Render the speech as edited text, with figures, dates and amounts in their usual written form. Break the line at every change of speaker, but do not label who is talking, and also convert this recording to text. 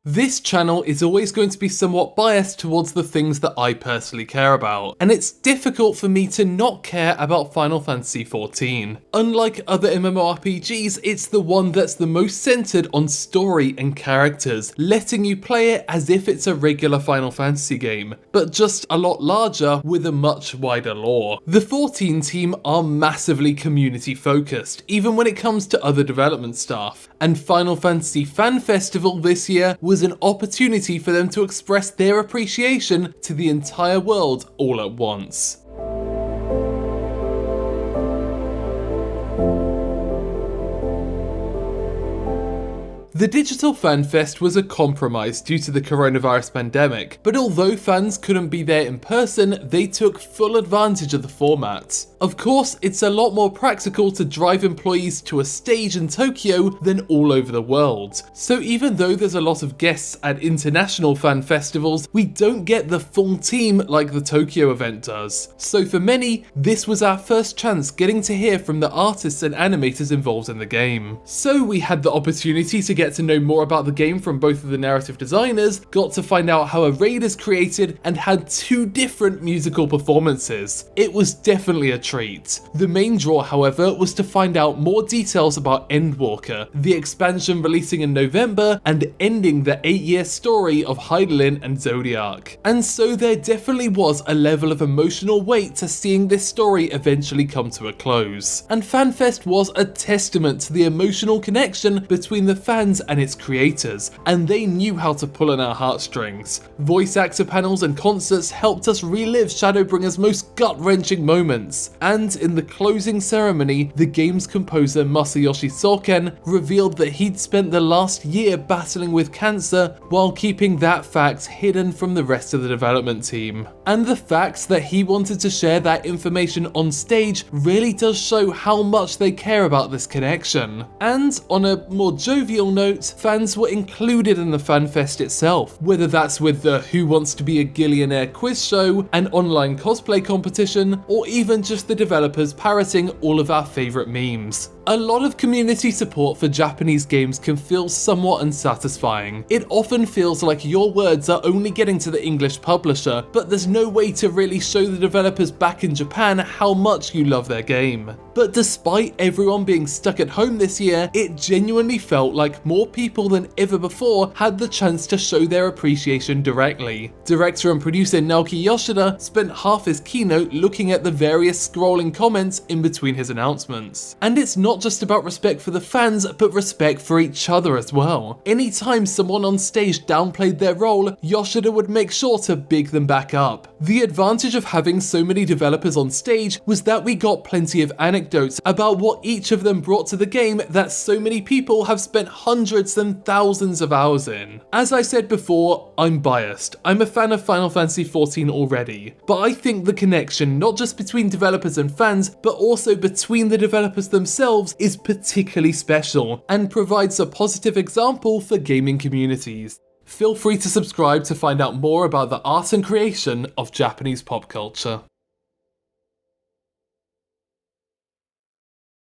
This channel is always going to be somewhat biased towards the things that I personally care about, and it's difficult for me to not care about Final Fantasy XIV. Unlike other MMORPGs, it's the one that's the most centered on story and characters, letting you play it as if it's a regular Final Fantasy game, but just a lot larger with a much wider lore. The 14 team are massively community focused, even when it comes to other development staff, and Final Fantasy Fan Festival this year was an opportunity for them to express their appreciation to the entire world all at once. The Digital Fan Fest was a compromise due to the coronavirus pandemic, but although fans couldn't be there in person, they took full advantage of the format. Of course, it's a lot more practical to drive employees to a stage in Tokyo than all over the world. So even though there's a lot of guests at international fan festivals, we don't get the full team like the Tokyo event does. So for many, this was our first chance getting to hear from the artists and animators involved in the game. So we had the opportunity to get to know more about the game from both of the narrative designers, got to find out how a raid is created, and had two different musical performances. It was definitely a treat. The main draw, however, was to find out more details about Endwalker, the expansion releasing in November and ending the 8-year story of Heidelin and Zodiac. And so there definitely was a level of emotional weight to seeing this story eventually come to a close. And FanFest was a testament to the emotional connection between the fans and its creators, and they knew how to pull on our heartstrings. Voice actor panels and concerts helped us relive Shadowbringers' most gut-wrenching moments, and in the closing ceremony, the game's composer Masayoshi Soken revealed that he'd spent the last year battling with cancer while keeping that fact hidden from the rest of the development team. And the fact that he wanted to share that information on stage really does show how much they care about this connection. And on a more jovial note, fans were included in the FanFest itself, whether that's with the Who Wants to be a Gillionaire quiz show, an online cosplay competition, or even just the developers parroting all of our favourite memes. A lot of community support for Japanese games can feel somewhat unsatisfying. It often feels like your words are only getting to the English publisher, but there's no way to really show the developers back in Japan how much you love their game. But despite everyone being stuck at home this year, it genuinely felt like more people than ever before had the chance to show their appreciation directly. Director and producer Naoki Yoshida spent half his keynote looking at the various scrolling comments in between his announcements. And it's not just about respect for the fans, but respect for each other as well. Anytime someone on stage downplayed their role, Yoshida would make sure to big them back up. The advantage of having so many developers on stage was that we got plenty of anecdotes about what each of them brought to the game that so many people have spent hundreds and thousands of hours in. As I said before, I'm biased. I'm a fan of Final Fantasy XIV already, but I think the connection not just between developers and fans, but also between the developers themselves is particularly special and provides a positive example for gaming communities. Feel free to subscribe to find out more about the art and creation of Japanese pop culture.